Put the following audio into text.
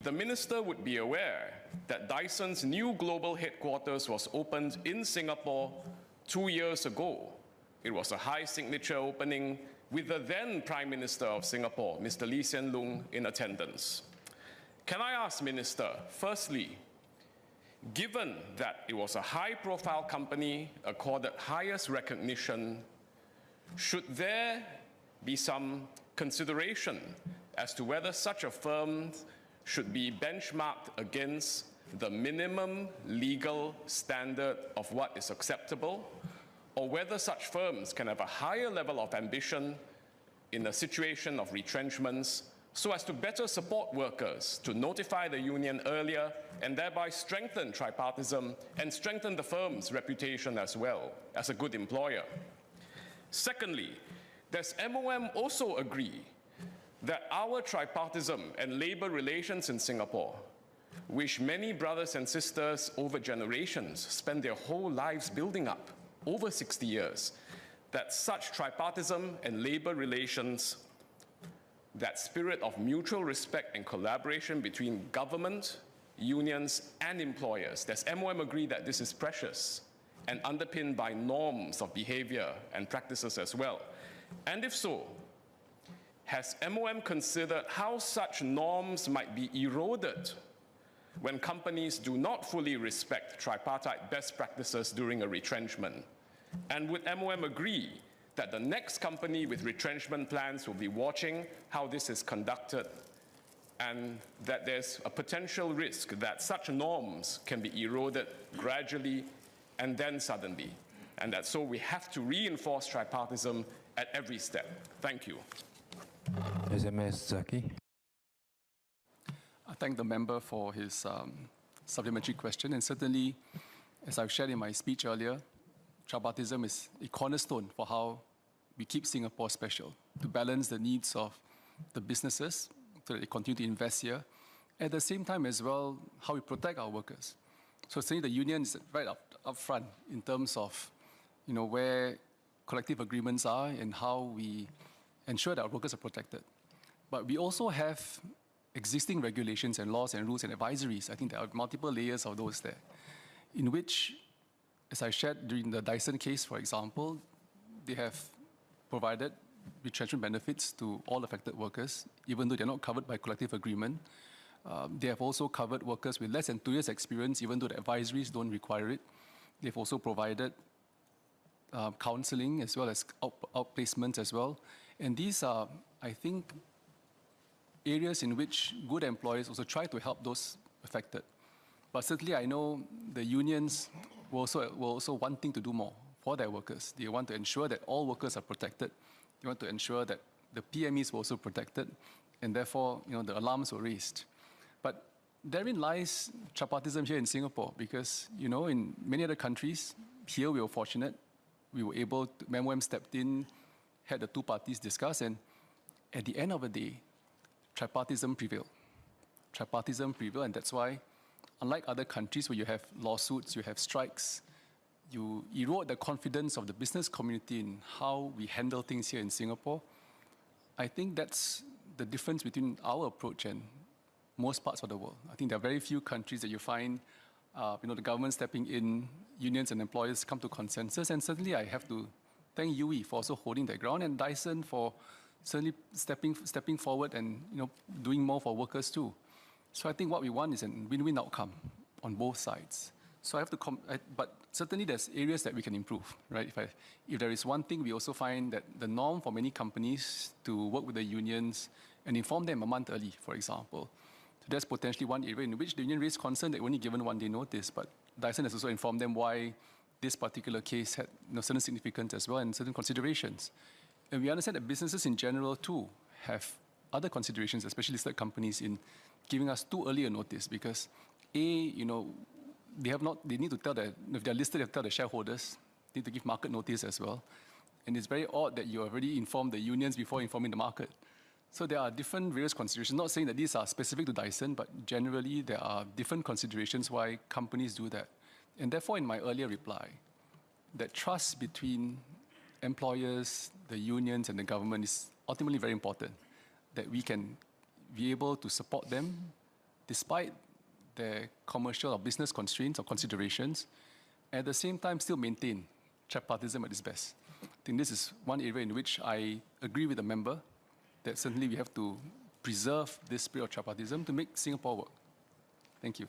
the Minister would be aware that Dyson's new global headquarters was opened in Singapore 2 years ago. It was a high-signature opening with the then Prime Minister of Singapore, Mr. Lee Hsien Loong, in attendance. Can I ask, Minister, firstly, given that it was a high-profile company accorded highest recognition, should there be some consideration as to whether such a firm should be benchmarked against the minimum legal standard of what is acceptable, or whether such firms can have a higher level of ambition in a situation of retrenchments so as to better support workers, to notify the union earlier, and thereby strengthen tripartism and strengthen the firm's reputation as well as a good employer. Secondly, does MOM also agree that our tripartism and labor relations in Singapore, which many brothers and sisters over generations spend their whole lives building up, over 60 years, that such tripartism and labor relations, that spirit of mutual respect and collaboration between government, unions, and employers, does MOM agree that this is precious and underpinned by norms of behavior and practices as well? And if so, has MOM considered how such norms might be eroded when companies do not fully respect tripartite best practices during a retrenchment? And would MOM agree that the next company with retrenchment plans will be watching how this is conducted, and that there's a potential risk that such norms can be eroded gradually and then suddenly, and that so we have to reinforce tripartism at every step? Thank you. SMS Zaki. I thank the member for his supplementary question, and certainly, as I've shared in my speech earlier, tripartism is a cornerstone for how we keep Singapore special, to balance the needs of the businesses so that they continue to invest here, at the same time as well, how we protect our workers. So certainly the union is right up front in terms of where collective agreements are and how we ensure that our workers are protected. But we also have existing regulations and laws and rules and advisories. I think there are multiple layers of those there, in which, as I shared during the Dyson case, for example, they have provided retrenchment benefits to all affected workers, even though they're not covered by collective agreement. They have also covered workers with less than 2 years' experience, even though the advisories don't require it. They've also provided counseling as well as outplacements as well. And these are, I think, areas in which good employers also try to help those affected. But certainly I know the unions were also wanting to do more for their workers. They want to ensure that all workers are protected. They want to ensure that the PMEs were also protected, and therefore the alarms were raised. But therein lies tripartism here in Singapore, because in many other countries, here we were fortunate. We were able to, MOM stepped in, had the two parties discuss, and at the end of the day, tripartism prevailed. Tripartism prevailed, and that's why, unlike other countries where you have lawsuits, you have strikes, you erode the confidence of the business community in how we handle things here in Singapore. I think that's the difference between our approach and most parts of the world. I think there are very few countries that you find the government stepping in, unions and employers come to consensus, and certainly I have to thank UE for also holding their ground, and Dyson for certainly stepping forward and doing more for workers too. So I think what we want is a win-win outcome on both sides. So I have to, but certainly there's areas that we can improve, right? If there is one thing, we also find that the norm for many companies to work with the unions and inform them a month early, for example. So that's potentially one area in which the union raised concern that only given 1 day notice, but Dyson has also informed them why this particular case had certain significance as well and certain considerations. And we understand that businesses in general too have other considerations, especially listed companies, in giving us too early a notice, because they need to tell if they're listed, they have to tell the shareholders, they need to give market notice as well. And it's very odd that you already informed the unions before informing the market. So there are various considerations, not saying that these are specific to Dyson, but generally there are different considerations why companies do that. And therefore, in my earlier reply, that trust between employers, the unions, and the government is ultimately very important, that we can be able to support them despite their commercial or business constraints or considerations, at the same time still maintain tripartism at its best. I think this is one area in which I agree with the member that certainly we have to preserve this spirit of tripartism to make Singapore work. Thank you.